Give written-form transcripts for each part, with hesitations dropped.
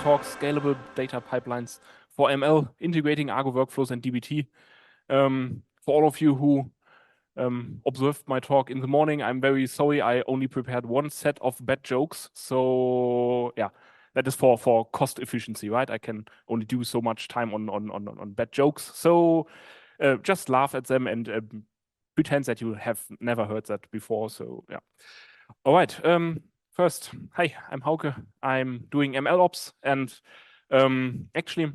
talk Scalable Data Pipelines for ML, integrating Argo Workflows and DBT. For all of you who observed my talk in the morning, I'm very sorry. I only prepared one set of bad jokes. So yeah, that is for cost efficiency, right? I can only do so much time on bad jokes. So just laugh at them and pretend that you have never heard that before. So yeah. All right. First, hi, I'm Hauke. I'm doing ML ops, and actually,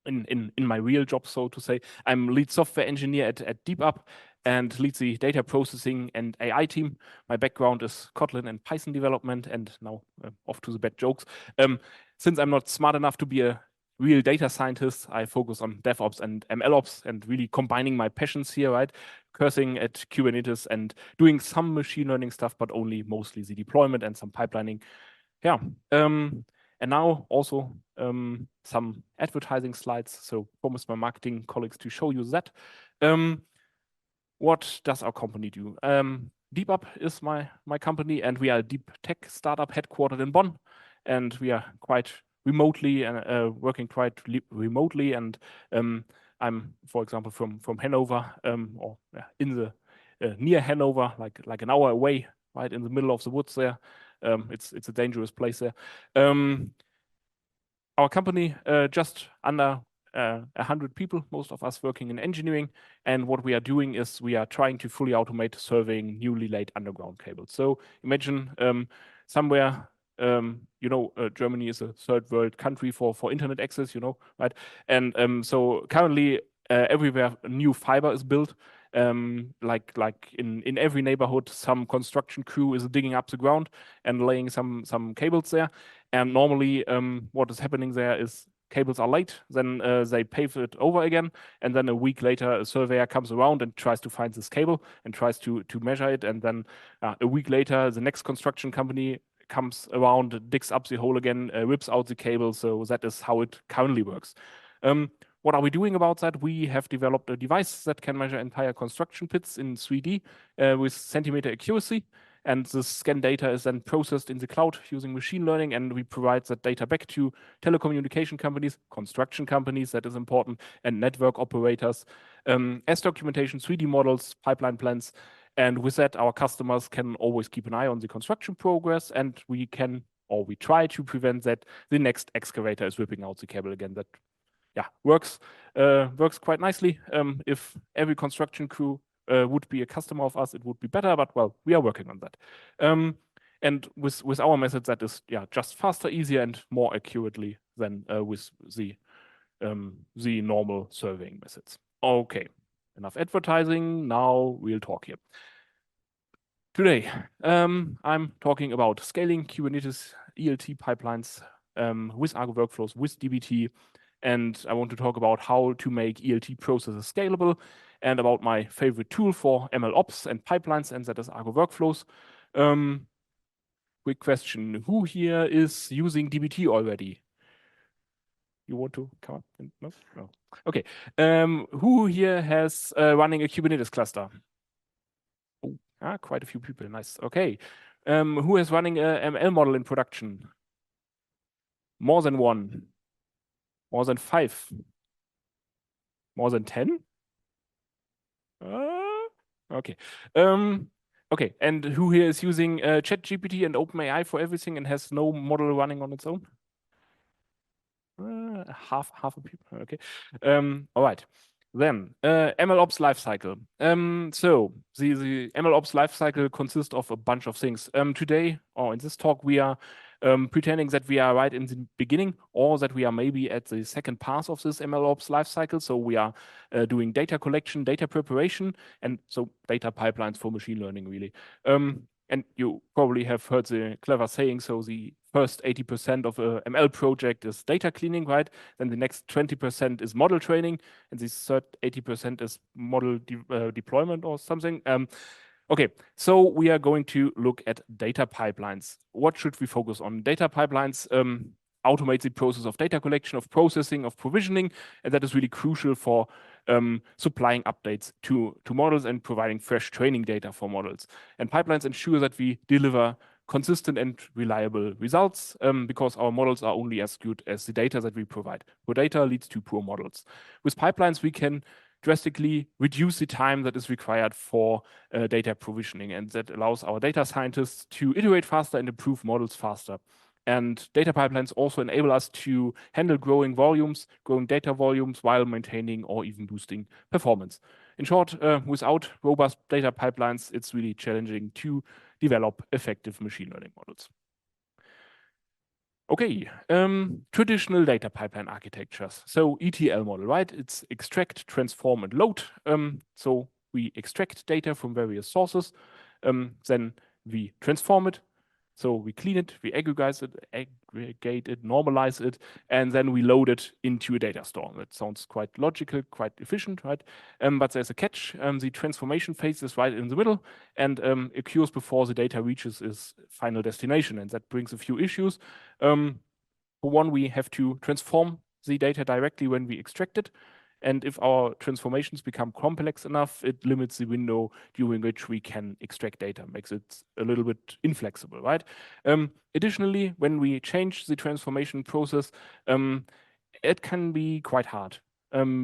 in my real job, so to say, I'm lead software engineer at DeepUp and lead the data processing and AI team. My background is Kotlin and Python development, and now off to the bad jokes. Since I'm not smart enough to be a real data scientist, I focus on DevOps and MLOps and really combining my passions here, right? Cursing at Kubernetes and doing some machine learning stuff, but only mostly the deployment and some pipelining. Yeah. And now also some advertising slides. So promise my marketing colleagues to show you that. What does our company do? DeepUp is my company, and we are a deep tech startup headquartered in Bonn, and we are quite remotely and working quite remotely. And I'm, for example, from Hanover, or in the near Hanover, like an hour away, right in the middle of the woods there. It's a dangerous place there. Our company just under 100 people, most of us working in engineering, and what we are doing is we are trying to fully automate surveying newly laid underground cables. So imagine somewhere, Germany is a third world country for internet access, right? And so currently everywhere new fiber is built. Like in every neighborhood, some construction crew is digging up the ground and laying some cables there. And normally, what is happening there is cables are late, then they pave it over again, and then a week later, a surveyor comes around and tries to find this cable and tries to measure it, and then a week later, the next construction company comes around, digs up the hole again, rips out the cable. So that is how it currently works. What are we doing about that? We have developed a device that can measure entire construction pits in 3D with centimeter accuracy. And the scan data is then processed in the cloud using machine learning, and we provide that data back to telecommunication companies, construction companies, that is important, and network operators, as documentation, 3D models, pipeline plans. And with that, our customers can always keep an eye on the construction progress, and we can, or we try to prevent that the next excavator is ripping out the cable again. That works quite nicely. If every construction crew would be a customer of us, it would be better, but well, we are working on that. And with our method, that is just faster, easier, and more accurately than with the normal surveying methods. Okay, enough advertising. Now we'll talk here. Today, I'm talking about scaling Kubernetes ELT pipelines with Argo Workflows, with DBT. And I want to talk about how to make ELT processes scalable, and about my favorite tool for ML ops and pipelines, and that is Argo Workflows. Quick question: who here is using DBT already? You want to come up? No? No. Okay. Who here has running a Kubernetes cluster? Oh, quite a few people. Nice. Okay. Who is running a ML model in production? More than one. More than 5? More than 10? Okay. Okay. And who here is using ChatGPT and OpenAI for everything and has no model running on its own? Half of people. Okay. All right. Then MLOps lifecycle. So the MLOps lifecycle consists of a bunch of things. Today, or in this talk, we are pretending that we are right in the beginning, or that we are maybe at the second pass of this MLOps lifecycle. So we are doing data collection, data preparation, and so data pipelines for machine learning, really. And you probably have heard the clever saying, so the first 80% of a ML project is data cleaning, right? Then the next 20% is model training, and the third 80% is model deployment or something. Okay, so we are going to look at data pipelines. What should we focus on? Data pipelines automate the process of data collection, of processing, of provisioning, and that is really crucial for supplying updates to models and providing fresh training data for models. And pipelines ensure that we deliver consistent and reliable results because our models are only as good as the data that we provide. Poor data leads to poor models. With pipelines, we can drastically reduce the time that is required for data provisioning, and that allows our data scientists to iterate faster and improve models faster. And data pipelines also enable us to handle growing data volumes, while maintaining or even boosting performance. In short, without robust data pipelines, it's really challenging to develop effective machine learning models. Okay, traditional data pipeline architectures. So ETL model, right? It's extract, transform, and load. So we extract data from various sources, then we transform it. So we clean it, we aggregate it, normalize it, and then we load it into a data store. That sounds quite logical, quite efficient, right? But there's a catch. The transformation phase is right in the middle and occurs before the data reaches its final destination. And that brings a few issues. For one, we have to transform the data directly when we extract it. And if our transformations become complex enough, it limits the window during which we can extract data, makes it a little bit inflexible, right? Additionally, when we change the transformation process, it can be quite hard.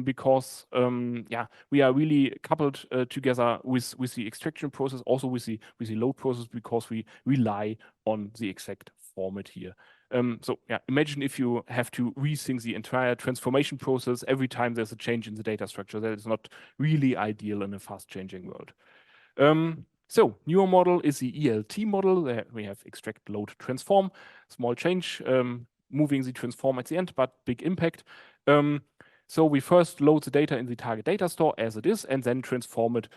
Because we are really coupled together with the extraction process, also with the load process, because we rely on the exact format here. So imagine if you have to rethink the entire transformation process every time there's a change in the data structure. That is not really ideal in a fast-changing world. So newer model is the ELT model. There we have extract, load, transform. Small change, moving the transform at the end, but big impact. So we first load the data in the target data store as it is, and then transform it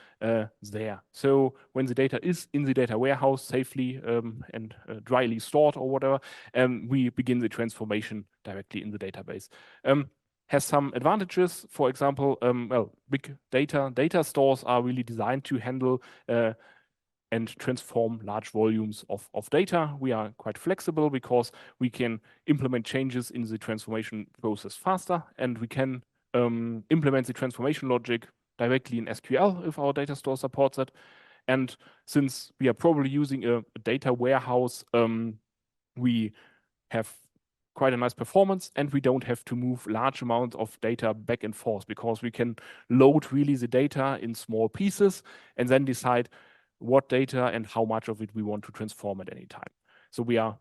there. So when the data is in the data warehouse safely and dryly stored or whatever, we begin the transformation directly in the database. Has some advantages. For example, big data stores are really designed to handle and transform large volumes of data. We are quite flexible because we can implement changes in the transformation process faster, and we can implement the transformation logic directly in SQL if our data store supports it. And since we are probably using a data warehouse, we have quite a nice performance, and we don't have to move large amounts of data back and forth, because we can load really the data in small pieces and then decide what data and how much of it we want to transform at any time. So we are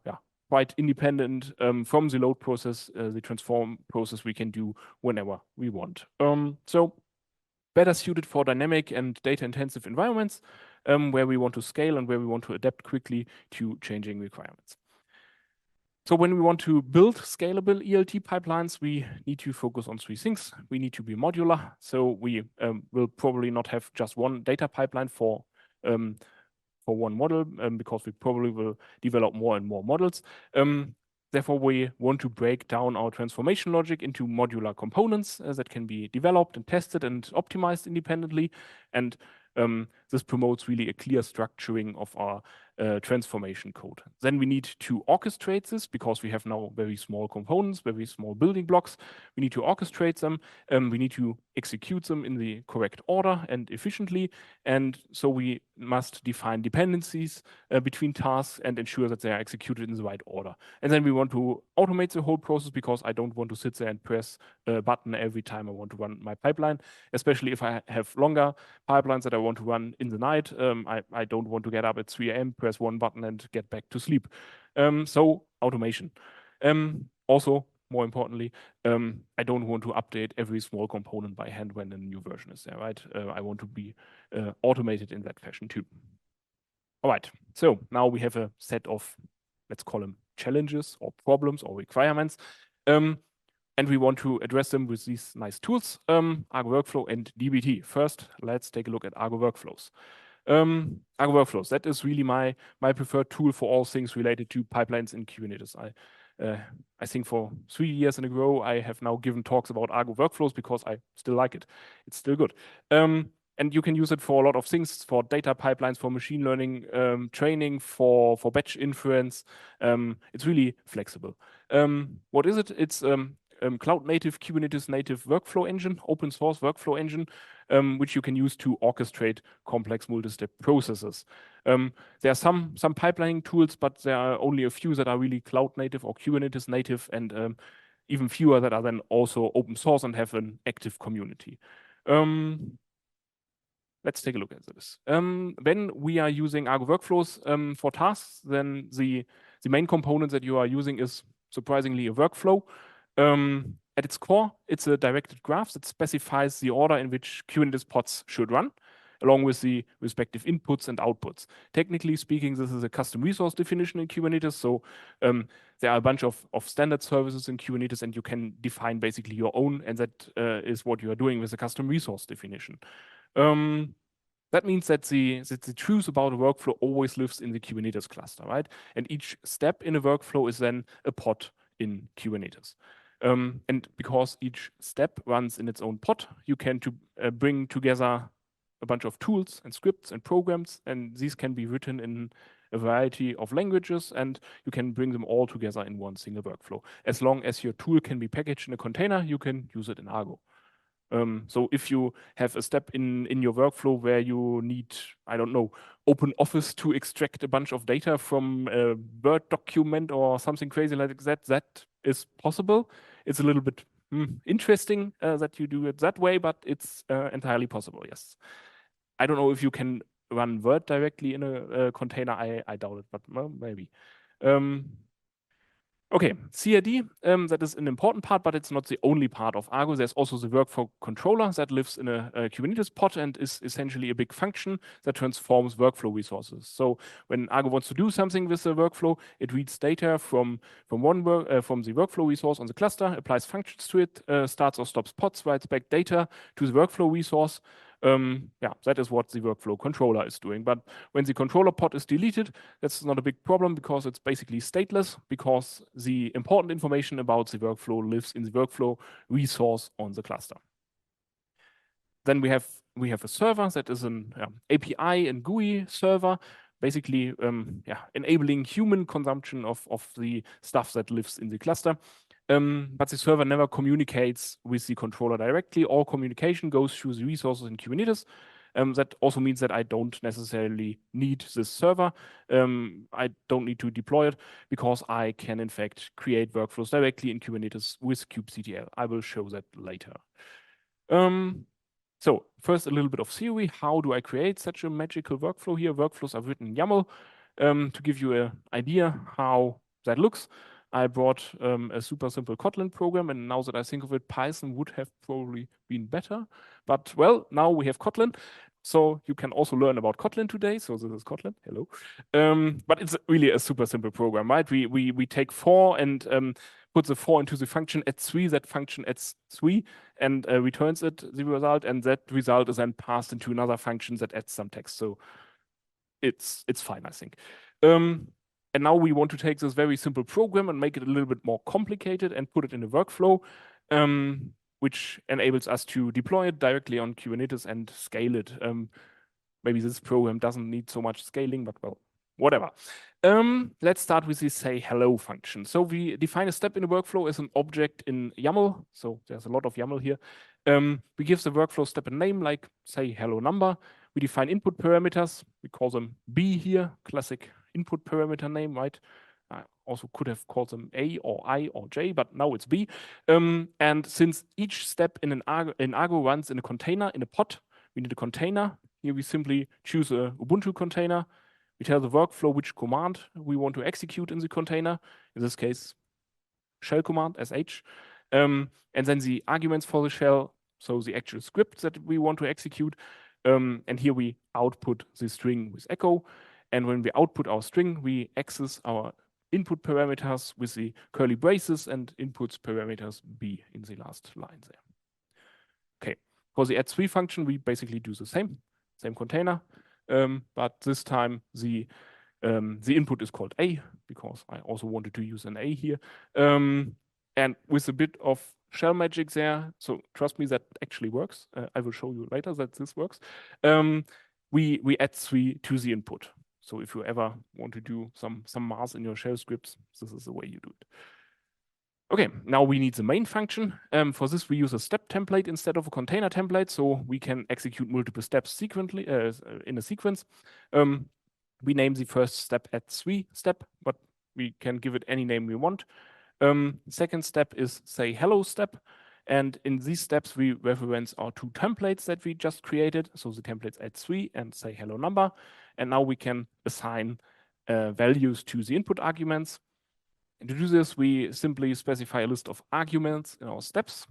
quite independent from the load process. The transform process we can do whenever we want. So better suited for dynamic and data-intensive environments where we want to scale and where we want to adapt quickly to changing requirements. So when we want to build scalable ELT pipelines, we need to focus on three things. We need to be modular. So we will probably not have just one data pipeline for one model, because we probably will develop more and more models. Therefore, we want to break down our transformation logic into modular components that can be developed and tested and optimized independently. And this promotes really a clear structuring of our transformation code. Then we need to orchestrate this, because we have now very small components, very small building blocks. We need to orchestrate them. We need to execute them in the correct order and efficiently. And so we must define dependencies between tasks and ensure that they are executed in the right order. And then we want to automate the whole process, because I don't want to sit there and press a button every time I want to run my pipeline, especially if I have longer pipelines that I want to run in the night. I don't want to get up at 3 a.m., press one button and get back to sleep. So automation. Also, more importantly, I don't want to update every small component by hand when a new version is there, right? I want to be automated in that fashion too. All right, so now we have a set of, let's call them challenges or problems or requirements. And we want to address them with these nice tools, Argo Workflow and DBT. First, let's take a look at Argo Workflows. Argo Workflows, that is really my preferred tool for all things related to pipelines and Kubernetes. I think for 3 years in a row, I have now given talks about Argo Workflows because I still like it. It's still good. And you can use it for a lot of things, for data pipelines, for machine learning training, for batch inference. It's really flexible. What is it? It's cloud native, Kubernetes native workflow engine, open source workflow engine, which you can use to orchestrate complex multi-step processes. There are some pipelining tools, but there are only a few that are really cloud native or Kubernetes native, and even fewer that are then also open source and have an active community. Let's take a look at this. When we are using Argo Workflows for tasks, then the main component that you are using is surprisingly a workflow. At its core, it's a directed graph that specifies the order in which Kubernetes pods should run, along with the respective inputs and outputs. Technically speaking, this is a custom resource definition in Kubernetes. So there are a bunch of standard services in Kubernetes, and you can define basically your own, and that is what you are doing with a custom resource definition. That means that the truth about a workflow always lives in the Kubernetes cluster, right? And each step in a workflow is then a pod in Kubernetes. And because each step runs in its own pod, you can bring together a bunch of tools and scripts and programs, and these can be written in a variety of languages, and you can bring them all together in one single workflow. As long as your tool can be packaged in a container, you can use it in Argo. So if you have a step in your workflow where you need, I don't know, Open Office to extract a bunch of data from a Word document or something crazy like that, that is possible. It's a little bit interesting that you do it that way, but it's entirely possible, yes. I don't know if you can run Word directly in a container. I doubt it, but well, maybe. Okay, CRD, that is an important part, but it's not the only part of Argo. There's also the workflow controller that lives in a Kubernetes pod and is essentially a big function that transforms workflow resources. So when Argo wants to do something with the workflow, it reads data from the workflow resource on the cluster, applies functions to it, starts or stops pods, writes back data to the workflow resource. Yeah, that is what the workflow controller is doing. But when the controller pod is deleted, that's not a big problem because it's basically stateless, because the important information about the workflow lives in the workflow resource on the cluster. Then we have a server that is an API and GUI server, basically enabling human consumption of the stuff that lives in the cluster. But the server never communicates with the controller directly. All communication goes through the resources in Kubernetes. That also means that I don't necessarily need this server. I don't need to deploy it because I can, in fact, create workflows directly in Kubernetes with kubectl. I will show that later. So first, a little bit of theory. How do I create such a magical workflow here? Workflows are written in YAML. To give you an idea how that looks, I brought a super simple Kotlin program, and now that I think of it, Python would have probably been better. But well, now we have Kotlin, so you can also learn about Kotlin today. So this is Kotlin, hello. But it's really a super simple program, right? We take 4 and put the 4 into the function at 3, that function adds 3 and returns it, the result, and that result is then passed into another function that adds some text. So it's fine, I think. And now we want to take this very simple program and make it a little bit more complicated and put it in a workflow, which enables us to deploy it directly on Kubernetes and scale it. Maybe this program doesn't need so much scaling, but well, whatever. Let's start with the say hello function. So we define a step in a workflow as an object in YAML. So there's a lot of YAML here. We give the workflow step a name like say hello number. We define input parameters. We call them B here, classic input parameter name, right? I also could have called them A or I or J, but now it's B. And since each step in Argo runs in a container, in a pod, we need a container. Here we simply choose a Ubuntu container. We tell the workflow which command we want to execute in the container. In this case, shell command, sh. And then the arguments for the shell, so the actual script that we want to execute. And here we output the string with echo. And when we output our string, we access our input parameters with the curly braces and inputs parameters B in the last line there. Okay, for the add3 function, we basically do the same container, but this time the input is called A because I also wanted to use an A here. And with a bit of shell magic there, so trust me, that actually works. I will show you later that this works. We add 3 to the input. So if you ever want to do some math in your shell scripts, this is the way you do it. Okay, now we need the main function. For this, we use a step template instead of a container template, so we can execute multiple steps sequentially in a sequence. We name the first step at 3 step, but we can give it any name we want. Second step is say hello step. And in these steps, we reference our 2 templates that we just created. So the templates at 3 and say hello number. And now we can assign values to the input arguments. And to do this, we simply specify a list of arguments in our steps.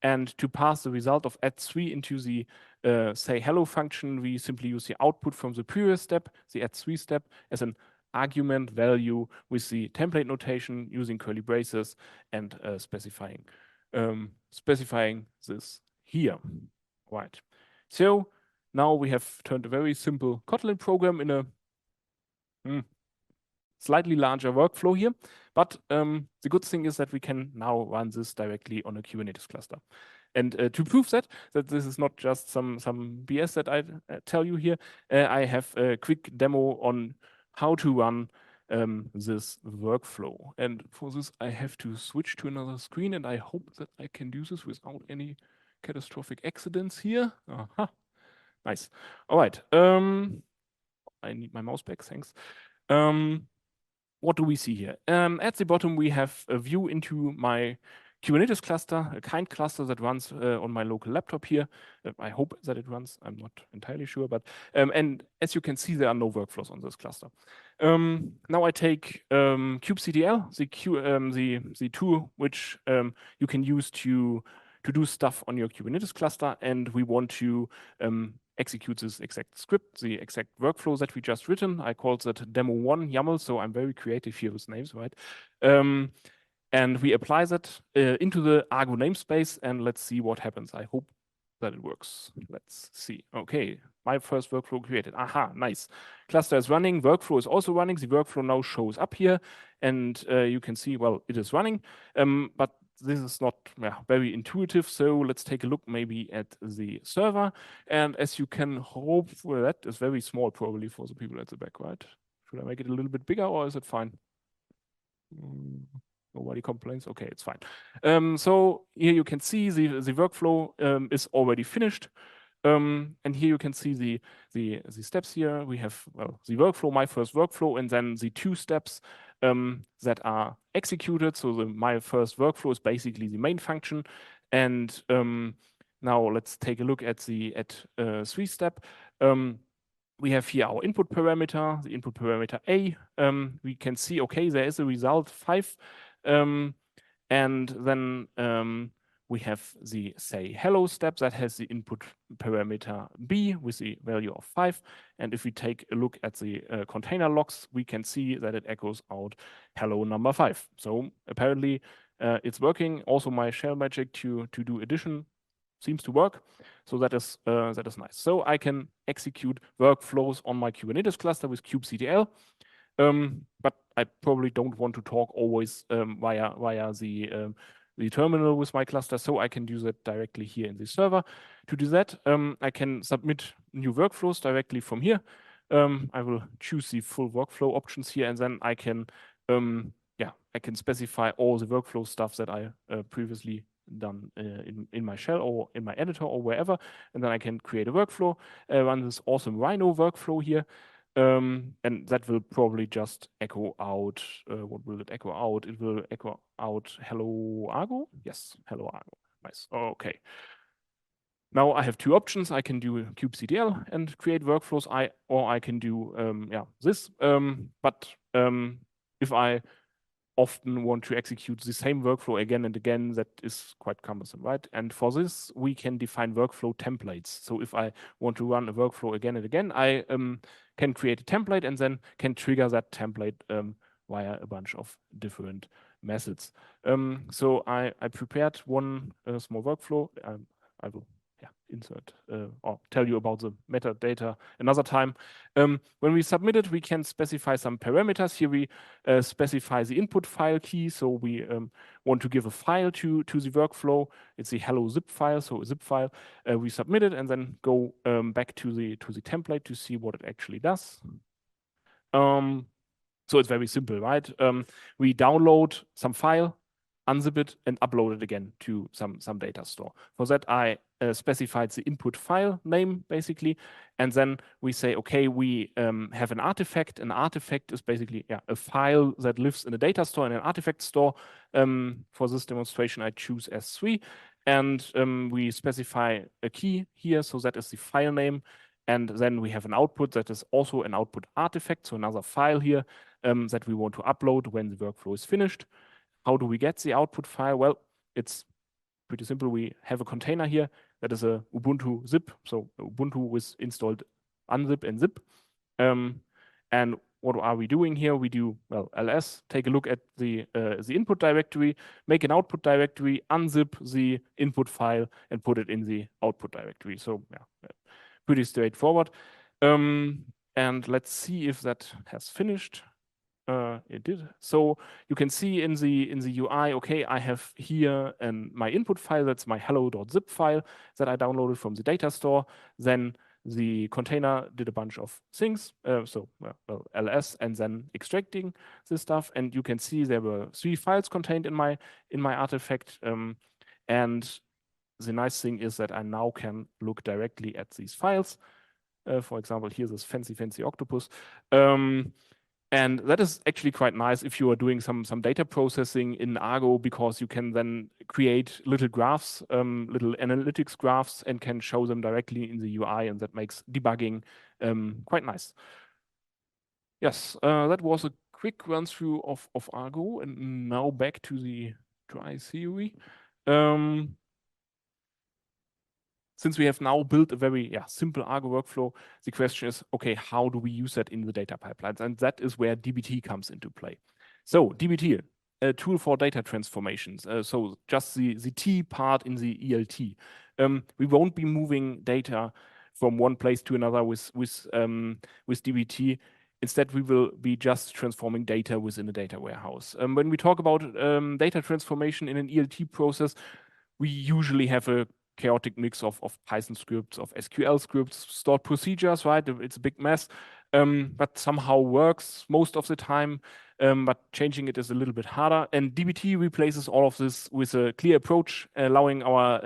And to pass the result of add3 into the say hello function, we simply use the output from the previous step, the add3 step, as an argument value with the template notation using curly braces and specifying this here. Right. So now we have turned a very simple Kotlin program in a slightly larger workflow here. But the good thing is that we can now run this directly on a Kubernetes cluster. And to prove that this is not just some BS that I tell you here, I have a quick demo on how to run this workflow. And for this, I have to switch to another screen, and I hope that I can do this without any catastrophic accidents here. Aha, nice. All right. I need my mouse back, thanks. What do we see here? At the bottom, we have a view into my Kubernetes cluster, a kind cluster that runs on my local laptop here. I hope that it runs. I'm not entirely sure, but and as you can see, there are no workflows on this cluster. Now I take kubectl, the tool which you can use to do stuff on your Kubernetes cluster, and we want to execute this exact script, the exact workflow that we just written. I called that demo1 YAML, so I'm very creative here with names, right? And we apply that into the Argo namespace, and let's see what happens. I hope that it works. Let's see. Okay, my first workflow created. Aha, nice. Cluster is running, workflow is also running. The workflow now shows up here, and you can see, well, it is running, but this is not very intuitive, so let's take a look maybe at the server. And as you can hope, well, that is very small probably for the people at the back, right? Should I make it a little bit bigger, or is it fine? Nobody complains. Okay, it's fine. So here you can see the workflow is already finished. And here you can see the steps here. We have, well, the workflow, my first workflow, and then the 2 steps that are executed. So my first workflow is basically the main function. And now let's take a look at the 3 step. We have here our input parameter, the input parameter A. We can see, okay, there is a result 5. And then we have the say hello step that has the input parameter B with the value of 5. And if we take a look at the container logs, we can see that it echoes out hello number 5. So apparently it's working. Also my shell magic to do addition seems to work. So that is nice. So I can execute workflows on my Kubernetes cluster with kubectl. But I probably don't want to talk always via the terminal with my cluster, so I can do that directly here in the server. To do that, I can submit new workflows directly from here. I will choose the full workflow options here, and then I can, I can specify all the workflow stuff that I previously done in my shell or in my editor or wherever, and then I can create a workflow, run this awesome Rhino workflow here. And that will probably just echo out, what will it echo out? It will echo out hello Argo? Yes, hello Argo. Nice. Okay. Now I have 2 options. I can do kubectl and create workflows, or I can do this. But if I often want to execute the same workflow again and again, that is quite cumbersome, right? And for this, we can define workflow templates. So if I want to run a workflow again and again, I can create a template and then can trigger that template via a bunch of different methods. So I prepared one small workflow. I will insert or tell you about the metadata another time. When we submit it, we can specify some parameters. Here we specify the input file key. So we want to give a file to the workflow. It's the hello zip file, so a zip file. We submit it and then go back to the template to see what it actually does. So it's very simple, right? We download some file. unzip it, and upload it again to some data store. For that, I specified the input file name, basically. And then we say, okay, we have an artifact. An artifact is basically a file that lives in a data store, in an artifact store. For this demonstration, I choose S3. And we specify a key here. So that is the file name. And then we have an output that is also an output artifact, so another file here that we want to upload when the workflow is finished. How do we get the output file? Well, it's pretty simple. We have a container here that is a Ubuntu zip, so Ubuntu with installed unzip and zip. And what are we doing here? We do, well, ls, take a look at the input directory, make an output directory, unzip the input file, and put it in the output directory. So yeah, pretty straightforward. And let's see if that has finished. It did. So you can see in the UI, okay, I have here my input file. That's my hello.zip file that I downloaded from the data store. Then the container did a bunch of things. So ls, and then extracting this stuff. And you can see there were 3 files contained in my artifact. And the nice thing is that I now can look directly at these files. For example, here's this fancy octopus. And that is actually quite nice if you are doing some data processing in Argo, because you can then create little graphs, little analytics graphs, and can show them directly in the UI, and that makes debugging quite nice. Yes, that was a quick run through of Argo, and now back to the dry theory. Since we have now built a very simple Argo workflow, the question is, okay, how do we use that in the data pipelines? And that is where dbt comes into play. So dbt, a tool for data transformations. So just the T part in the ELT. We won't be moving data from one place to another with dbt. Instead, we will be just transforming data within a data warehouse. When we talk about data transformation in an ELT process, we usually have a chaotic mix of Python scripts, of SQL scripts, stored procedures, right? It's a big mess, but somehow works most of the time. But changing it is a little bit harder. And dbt replaces all of this with a clear approach, allowing our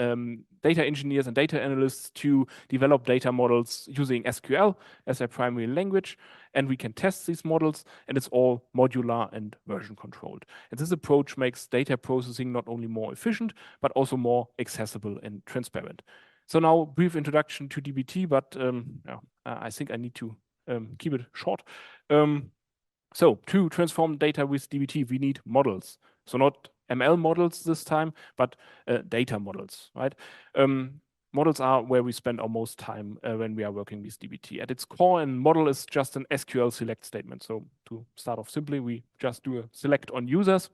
data engineers and data analysts to develop data models using SQL as their primary language. And we can test these models, and it's all modular and version controlled. And this approach makes data processing not only more efficient, but also more accessible and transparent. So now, brief introduction to dbt, but I think I need to keep it short. So to transform data with dbt, we need models. So not ML models this time, but data models, right? Models are where we spend our most time when we are working with dbt. At its core, a model is just an SQL select statement. So to start off simply, we just do a select on users,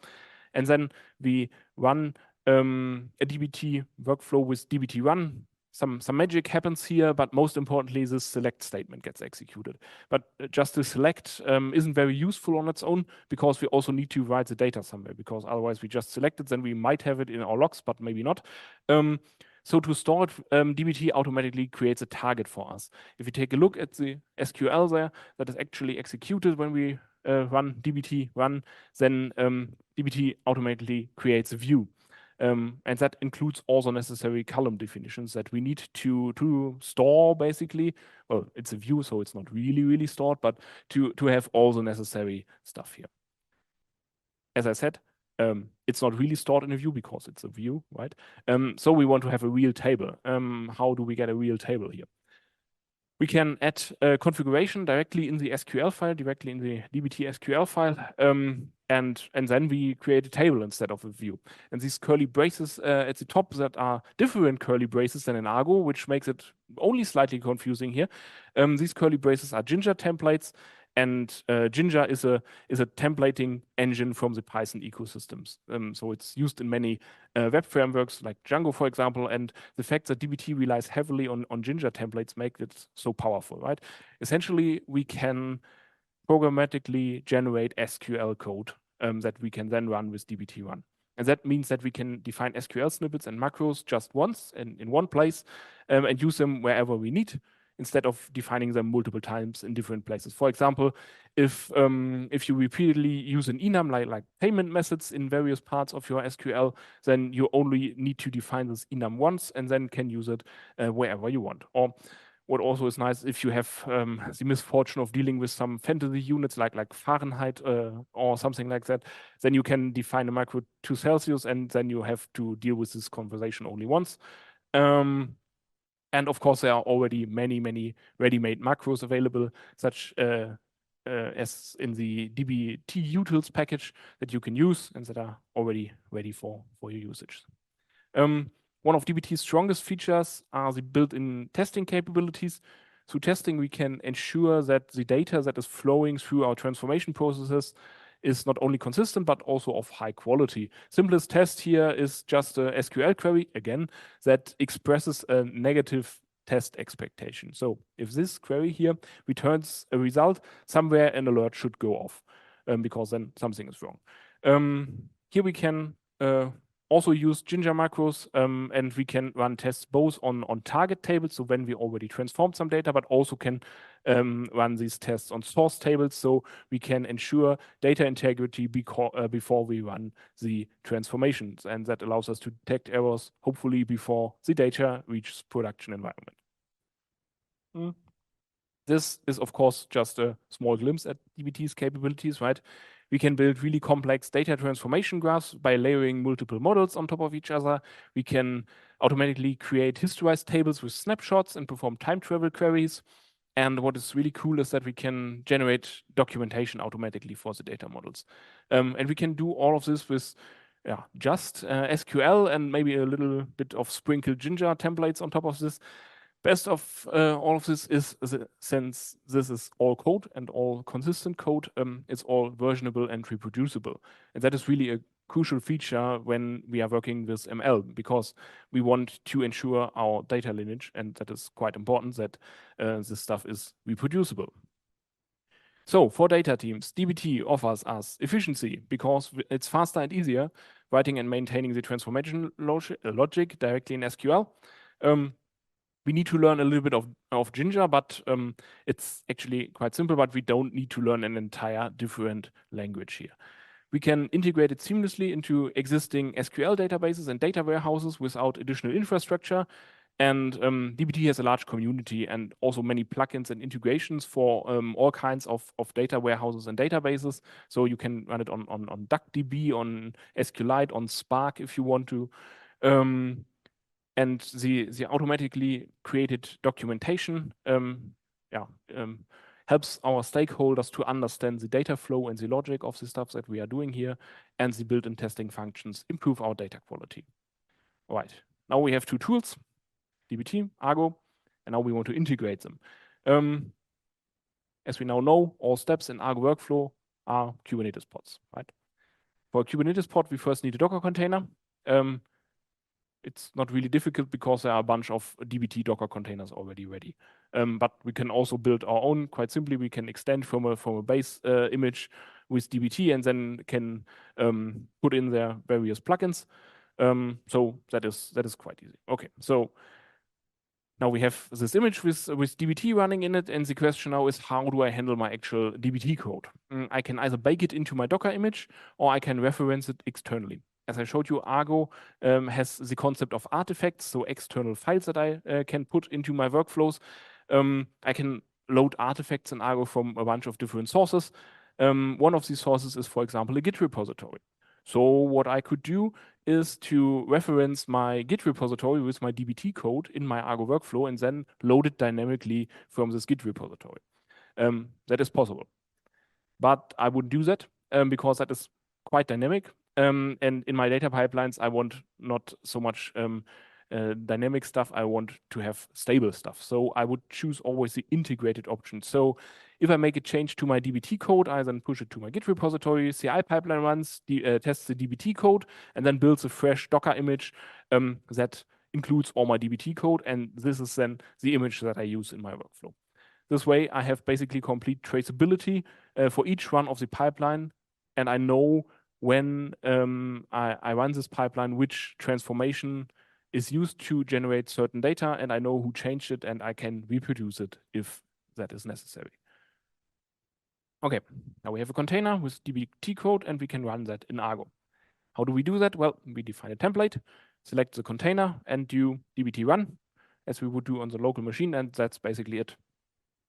and then we run a dbt workflow with dbt run. Some magic happens here, but most importantly, this select statement gets executed. But just the select isn't very useful on its own, because we also need to write the data somewhere, because otherwise we just select it, then we might have it in our logs, but maybe not. So to store it, dbt automatically creates a target for us. If you take a look at the SQL there, that is actually executed when we run dbt run, then dbt automatically creates a view. And that includes all the necessary column definitions that we need to store, basically. Well, it's a view, so it's not really stored, but to have all the necessary stuff here. As I said, it's not really stored in a view because it's a view, right? So we want to have a real table. How do we get a real table here? We can add a configuration directly in the SQL file, directly in the dbt SQL file, and then we create a table instead of a view. And these curly braces at the top that are different curly braces than in Argo, which makes it only slightly confusing here. These curly braces are Jinja templates, and Jinja is a templating engine from the Python ecosystems. So it's used in many web frameworks like Django, for example. And the fact that dbt relies heavily on Jinja templates make it so powerful, right? Essentially, we can programmatically generate SQL code that we can then run with dbt run. And that means that we can define SQL snippets and macros just once and in one place and use them wherever we need. instead of defining them multiple times in different places. For example, if you repeatedly use an enum like payment methods in various parts of your SQL, then you only need to define this enum once and then can use it wherever you want. Or what also is nice, if you have the misfortune of dealing with some fantasy units like Fahrenheit or something like that, then you can define a macro to Celsius and then you have to deal with this conversation only once. And of course, there are already many ready-made macros available, such as in the dbt utils package that you can use and that are already ready for your usage. One of dbt's strongest features are the built-in testing capabilities. Through testing, we can ensure that the data that is flowing through our transformation processes is not only consistent, but also of high quality. Simplest test here is just a SQL query, again, that expresses a negative test expectation. So if this query here returns a result, somewhere an alert should go off because then something is wrong. Here we can also use Ginger macros, and we can run tests both on target tables, so when we already transformed some data, but also can run these tests on source tables, so we can ensure data integrity before we run the transformations, and that allows us to detect errors, hopefully before the data reaches production environment. This is, of course, just a small glimpse at dbt's capabilities, right? We can build really complex data transformation graphs by layering multiple models on top of each other. We can automatically create historized tables with snapshots and perform time travel queries. And what is really cool is that we can generate documentation automatically for the data models. And we can do all of this with just SQL and maybe a little bit of sprinkled Ginger templates on top of this. Best of all of this is, since this is all code and all consistent code, it's all versionable and reproducible. And that is really a crucial feature when we are working with ML, because we want to ensure our data lineage, and that is quite important that this stuff is reproducible. So for data teams, dbt offers us efficiency because it's faster and easier writing and maintaining the transformation logic directly in SQL. We need to learn a little bit of Ginger, but it's actually quite simple, but we don't need to learn an entire different language here. We can integrate it seamlessly into existing SQL databases and data warehouses without additional infrastructure. And dbt has a large community and also many plugins and integrations for all kinds of data warehouses and databases. So you can run it on DuckDB, on SQLite, on Spark if you want to. And the automatically created documentation helps our stakeholders to understand the data flow and the logic of the stuff that we are doing here, and the built-in testing functions improve our data quality. All right, now we have two tools, dbt, Argo, and now we want to integrate them. As we now know, all steps in Argo Workflow are Kubernetes pods, right? For a Kubernetes pod, we first need a Docker container. It's not really difficult because there are a bunch of dbt Docker containers already ready. But we can also build our own quite simply. We can extend from a base image with dbt and then can put in their various plugins. So that is quite easy. Okay, so now we have this image with dbt running in it, and the question now is, how do I handle my actual dbt code? I can either bake it into my Docker image, or I can reference it externally. As I showed you, Argo has the concept of artifacts, so external files that I can put into my workflows. I can load artifacts in Argo from a bunch of different sources. One of these sources is, for example, a Git repository. So what I could do is to reference my Git repository with my dbt code in my Argo workflow and then load it dynamically from this Git repository. That is possible. But I wouldn't do that because that is quite dynamic. And in my data pipelines, I want not so much dynamic stuff. I want to have stable stuff. So I would choose always the integrated option. So if I make a change to my dbt code, I then push it to my Git repository, CI pipeline runs, tests the dbt code, and then builds a fresh Docker image that includes all my dbt code. And this is then the image that I use in my workflow. This way, I have basically complete traceability for each run of the pipeline. And I know when I run this pipeline, which transformation is used to generate certain data, and I know who changed it, and I can reproduce it if that is necessary. Okay, now we have a container with dbt code, and we can run that in Argo. How do we do that? Well, we define a template, select the container, and do dbt run, as we would do on the local machine, and that's basically it.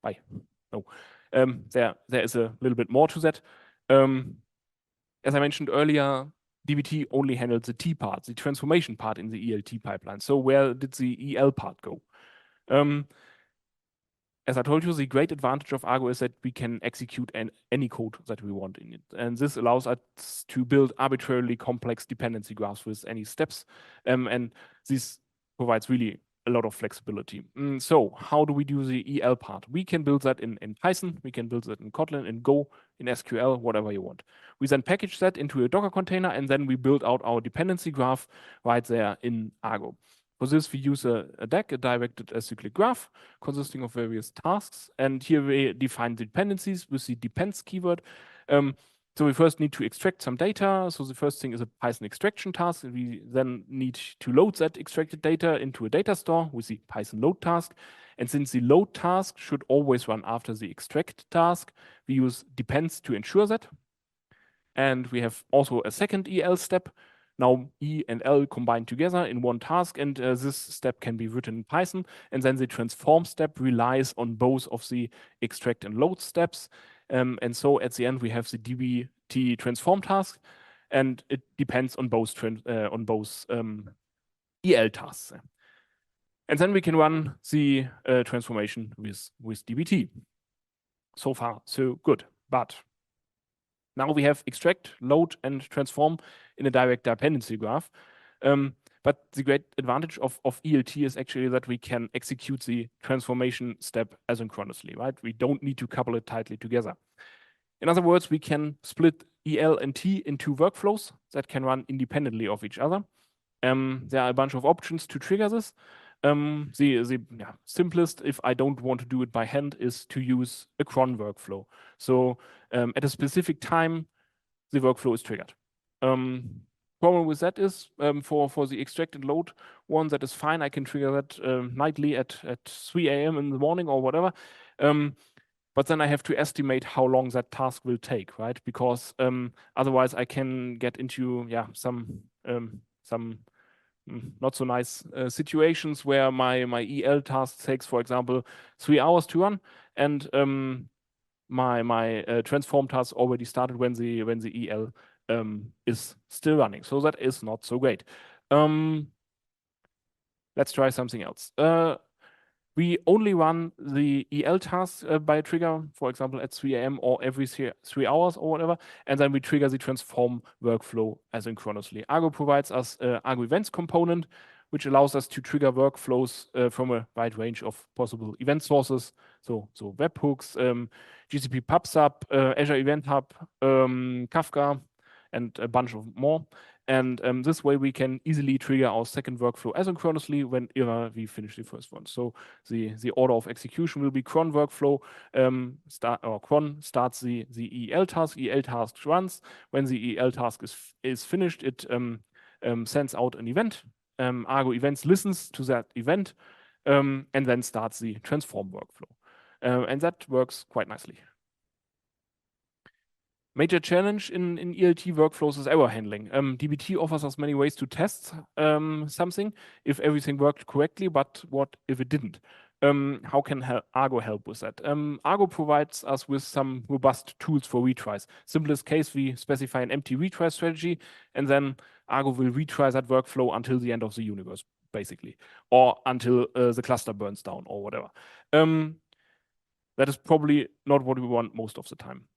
Bye. No, there is a little bit more to that. As I mentioned earlier, dbt only handles the T part, the transformation part in the ELT pipeline. So where did the EL part go? As I told you, the great advantage of Argo is that we can execute any code that we want in it. And this allows us to build arbitrarily complex dependency graphs with any steps. And this provides really a lot of flexibility. So how do we do the EL part? We can build that in Python, we can build that in Kotlin, in Go, in SQL, whatever you want. We then package that into a Docker container, and then we build out our dependency graph right there in Argo. For this, we use a DAG, a directed acyclic graph, consisting of various tasks. And here we define the dependencies with the depends keyword. So we first need to extract some data. So the first thing is a Python extraction task. And we then need to load that extracted data into a data store with the Python load task. And since the load task should always run after the extract task, we use depends to ensure that. And we have also a second EL step. Now E and L combined together in one task, and this step can be written in Python. And then the transform step relies on both of the extract and load steps. And so at the end, we have the dbt transform task, and it depends on both EL tasks. And then we can run the transformation with dbt. So far, so good. But now we have extract, load, and transform in a direct dependency graph. But the great advantage of ELT is actually that we can execute the transformation step asynchronously, right? We don't need to couple it tightly together. In other words, we can split EL and T into workflows that can run independently of each other. There are a bunch of options to trigger this. The simplest, if I don't want to do it by hand, is to use a cron workflow. So at a specific time, the workflow is triggered. Problem with that is for the extract and load one, that is fine. I can trigger that nightly at 3 a.m. in the morning or whatever. But then I have to estimate how long that task will take, right? Because otherwise I can get into some not so nice situations where my EL task takes, for example, 3 hours to run, and my transform task already started when the EL is still running. So that is not so great. Let's try something else. We only run the EL task by a trigger, for example, at 3 a.m. or every 3 hours or whatever, and then we trigger the transform workflow asynchronously. Argo provides us an Argo events component, which allows us to trigger workflows from a wide range of possible event sources. So webhooks, GCP PubSub, Azure Event Hub, Kafka, and a bunch of more. And this way we can easily trigger our second workflow asynchronously whenever we finish the first one. So the order of execution will be cron workflow. Cron starts the EL task. EL task runs. When the EL task is finished, it sends out an event. Argo events listens to that event and then starts the transform workflow. And that works quite nicely. Major challenge in ELT workflows is error handling. dbt offers us many ways to test something if everything worked correctly, but what if it didn't? How can Argo help with that? Argo provides us with some robust tools for retries. Simplest case, we specify an empty retry strategy, and then Argo will retry that workflow until the end of the universe, basically, or until the cluster burns down or whatever. That is probably not what we want most of the time.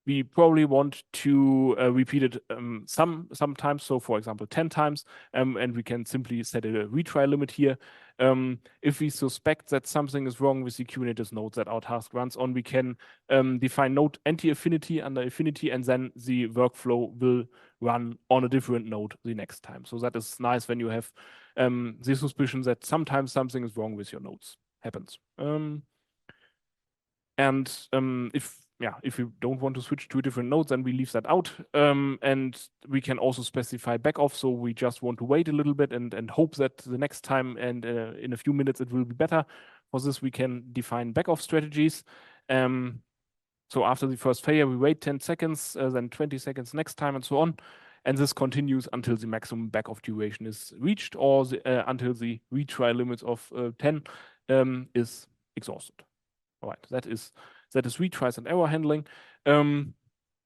We probably want to repeat it sometimes, so for example 10 times, and we can simply set a retry limit here. If we suspect that something is wrong with the Kubernetes node that our task runs on, we can define node anti-affinity under affinity, and then the workflow will run on a different node the next time. So that is nice when you have the suspicion that sometimes something is wrong with your nodes. Happens. And if yeah, if we don't want to switch to a different node, then we leave that out. And we can also specify back off. So we just want to wait a little bit and hope that the next time and in a few minutes it will be better. For this, we can define back off strategies. So after the first failure, we wait 10 seconds, then 20 seconds next time, and so on. And this continues until the maximum back off duration is reached, or until the retry limits of 10 is exhausted. All right, that is retries and error handling.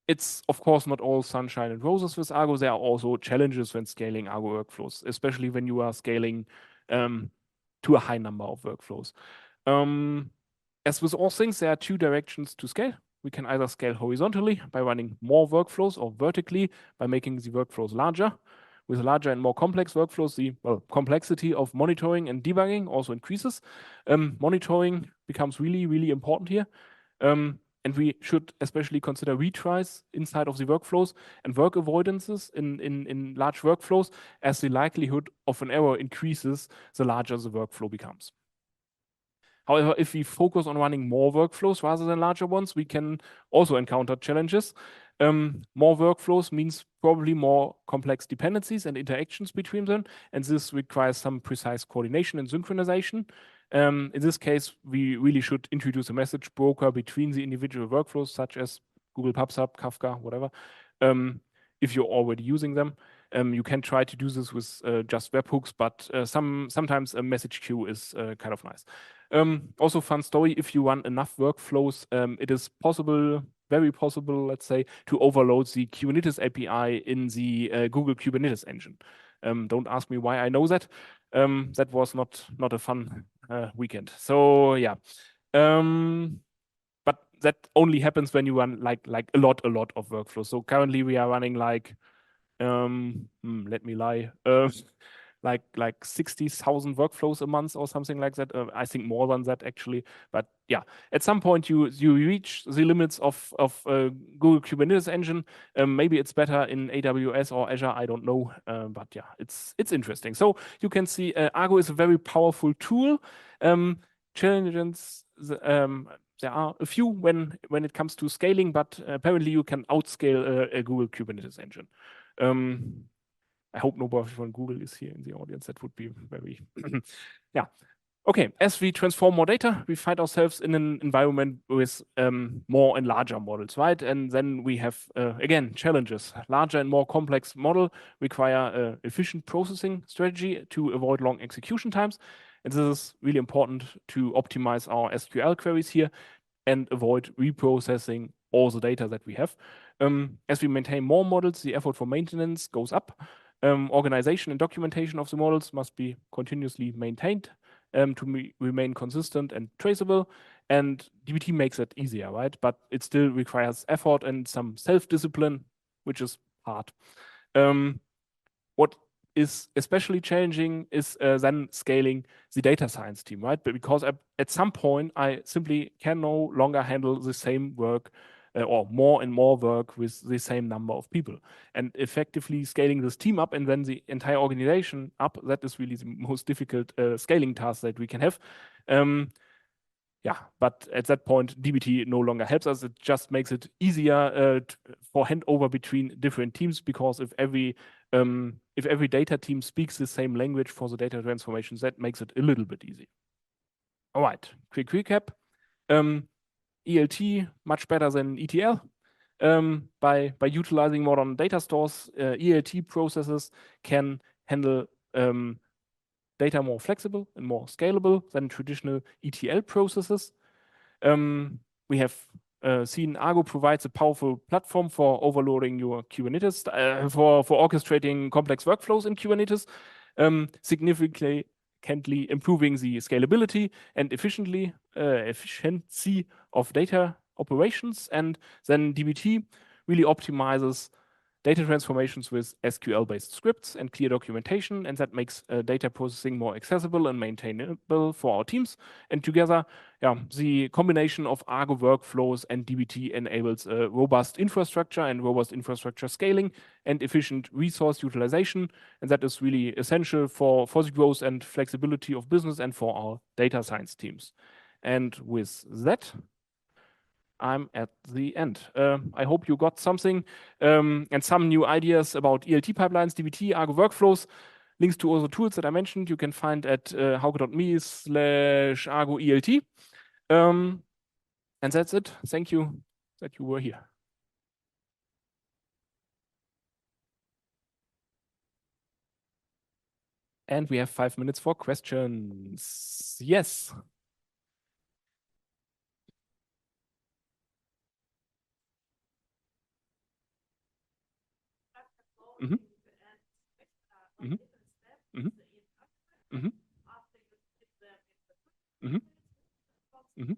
It's of course not all sunshine and roses with Argo. There are also challenges when scaling Argo workflows, especially when you are scaling to a high number of workflows. As with all things, there are two directions to scale. We can either scale horizontally by running more workflows, or vertically by making the workflows larger. With larger and more complex workflows, the complexity of monitoring and debugging also increases. Monitoring becomes really, really important here. And we should especially consider retries inside of the workflows and work avoidances in large workflows, as the likelihood of an error increases the larger the workflow becomes. However, if we focus on running more workflows rather than larger ones, we can also encounter challenges. More workflows means probably more complex dependencies and interactions between them, and this requires some precise coordination and synchronization. In this case, we really should introduce a message broker between the individual workflows, such as Google PubSub, Kafka, whatever, if you're already using them. You can try to do this with just webhooks, but sometimes a message queue is kind of nice. Also, fun story, if you run enough workflows, it is possible, very possible, let's say, to overload the Kubernetes API in the Google Kubernetes engine. Don't ask me why I know that. That was not a fun weekend. So yeah. But that only happens when you run like a lot of workflows. So currently we are running like let me lie, like 60,000 workflows a month or something like that. I think more than that actually. But yeah, at some point you reach the limits of Google Kubernetes engine. Maybe it's better in AWS or Azure. I don't know. But yeah, it's interesting. So you can see Argo is a very powerful tool. Challenges. There are a few when it comes to scaling, but apparently you can outscale a Google Kubernetes engine. I hope nobody from Google is here in the audience. That would be very, yeah. Okay, as we transform more data, we find ourselves in an environment with more and larger models, right? And then we have, again, challenges. Larger and more complex model require efficient processing strategy to avoid long execution times. And this is really important to optimize our SQL queries here and avoid reprocessing all the data that we have. As we maintain more models, the effort for maintenance goes up. Organization and documentation of the models must be continuously maintained to remain consistent and traceable. And dbt makes it easier, right? But it still requires effort and some self-discipline, which is hard. What is especially challenging is then scaling the data science team, right? But because at some point, I simply can no longer handle the same work or more and more work with the same number of people. And effectively scaling this team up and then the entire organization up, that is really the most difficult scaling task that we can have. Yeah, but at that point, dbt no longer helps us. It just makes it easier for handover between different teams, because if every data team speaks the same language for the data transformations, that makes it a little bit easy. All right, quick recap. ELT, much better than ETL. By utilizing modern data stores, ELT processes can handle data more flexible and more scalable than traditional ETL processes. We have seen Argo provides a powerful platform for overloading your Kubernetes, for orchestrating complex workflows in Kubernetes, significantly improving the scalability and efficiency of data operations. And then dbt really optimizes data transformations with SQL-based scripts and clear documentation, and that makes data processing more accessible and maintainable for our teams. And together, yeah, the combination of Argo workflows and dbt enables robust infrastructure and robust infrastructure scaling and efficient resource utilization, and that is really essential for the growth and flexibility of business and for our data science teams. And with that, I'm at the end. I hope you got something and some new ideas about ELT pipelines, DBT, Argo Workflows. Links to all the tools that I mentioned you can find at hauke.me/Argo ELT. And that's it. Thank you that you were here. And we have 5 minutes for questions. Yes. Mm-hmm. Mm-hmm. Mm-hmm. Mm-hmm. Mm-hmm. Mm-hmm.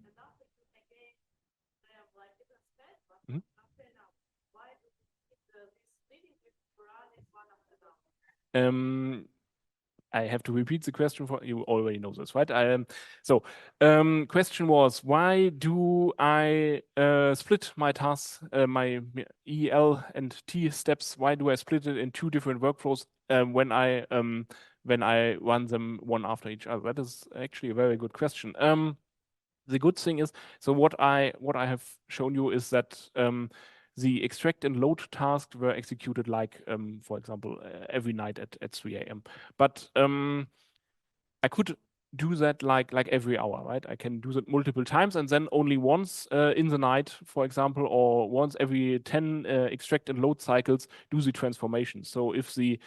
Mm-hmm. I have to repeat the question for you already know this, right? Question was, why do I split my tasks, my EL and T steps? Why do I split it in two different workflows when I run them one after each other? That is actually a very good question. The good thing is, so what I have shown you is that the extract and load tasks were executed like, for example, every night at 3 a.m. But I could do that like every hour, right? I can do that multiple times and then only once in the night, for example, or once every 10 extract and load cycles do the transformation. So if the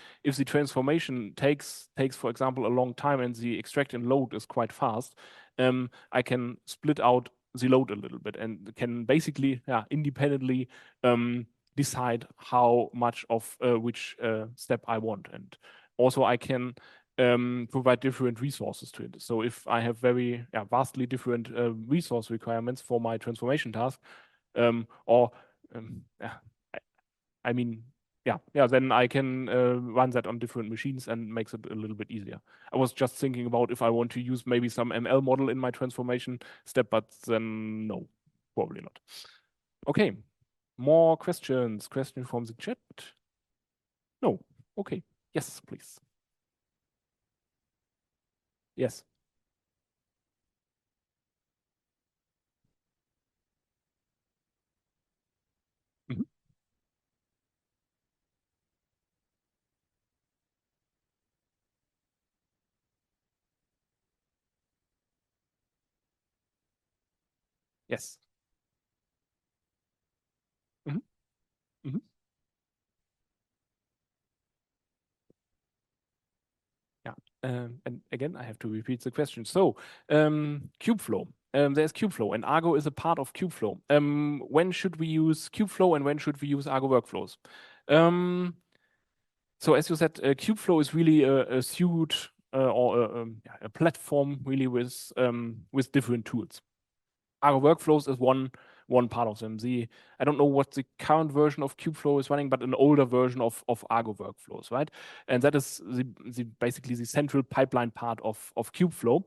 transformation takes, for example, a long time and the extract and load is quite fast, I can split out the load a little bit and can basically independently decide how much of which step I want. And also I can provide different resources to it. So if I have very vastly different resource requirements for my transformation task, or I mean, then I can run that on different machines and makes it a little bit easier. I was just thinking about if I want to use maybe some ML model in my transformation step, but then no, probably not. Okay, more questions? Question from the chat? No. Okay. Yes, please. Yes. Mhm. Yes. Mhm. Mhm. Yeah. And again, I have to repeat the question. So, Kubeflow. There's Kubeflow, and Argo is a part of Kubeflow. When should we use Kubeflow and when should we use Argo Workflows? So, as you said, Kubeflow is really a suite or a platform really with different tools. Argo Workflows is one part of them. I don't know what the current version of Kubeflow is running, but an older version of Argo Workflows, right? And that is basically the central pipeline part of Kubeflow.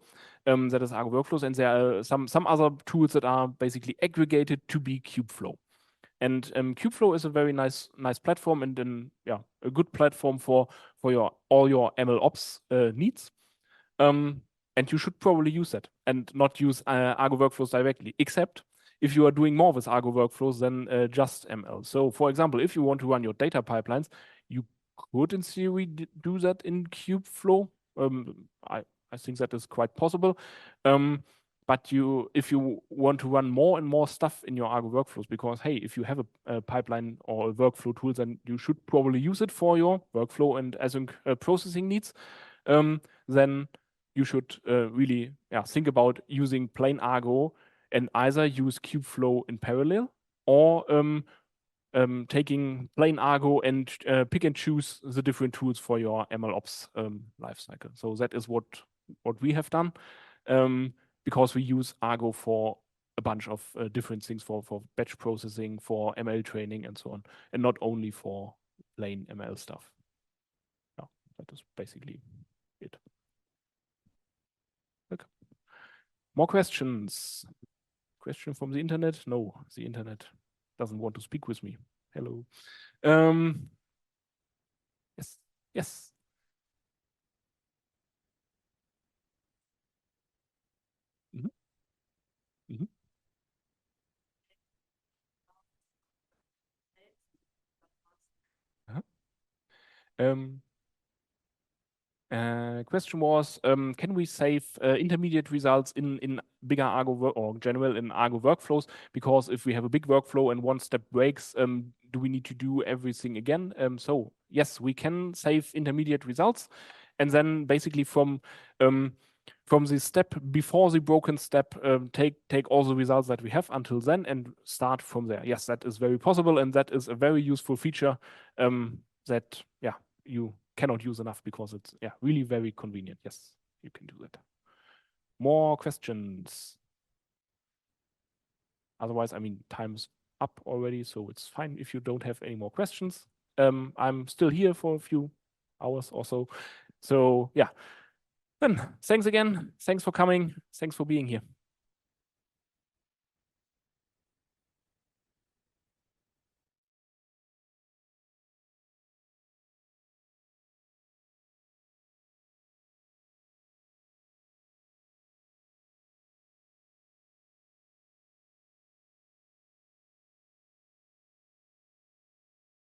That is Argo Workflows, and there are some other tools that are basically aggregated to be Kubeflow. And Kubeflow is a very nice platform and a good platform for all your ML ops needs. And you should probably use that and not use Argo Workflows directly, except if you are doing more with Argo Workflows than just ML. So, for example, if you want to run your data pipelines, you could, in theory, do that in Kubeflow. I think that is quite possible. But if you want to run more and more stuff in your Argo Workflows, because hey, if you have a pipeline or a workflow tool, then you should probably use it for your workflow and async processing needs. Then you should really think about using plain Argo and either use Kubeflow in parallel or taking plain Argo and pick and choose the different tools for your MLOps lifecycle. So that is what we have done because we use Argo for a bunch of different things for batch processing, for ML training, and so on, and not only for plain ML stuff. Yeah, that is basically it. Okay. More questions? Question from the internet? No, the internet doesn't want to speak with me. Hello. Yes. Yes. Mhm. Mhm. Question was, can we save intermediate results in bigger Argo or general in Argo workflows? Because if we have a big workflow and one step breaks, do we need to do everything again? So yes, we can save intermediate results, and then basically from the step before the broken step, take all the results that we have until then and start from there. Yes, that is very possible, and that is a very useful feature that you cannot use enough because it's really very convenient. Yes, you can do that. More questions? Otherwise, I mean, time's up already, so it's fine if you don't have any more questions. I'm still here for a few hours or so. So yeah, then thanks again. Thanks for coming. Thanks for being here.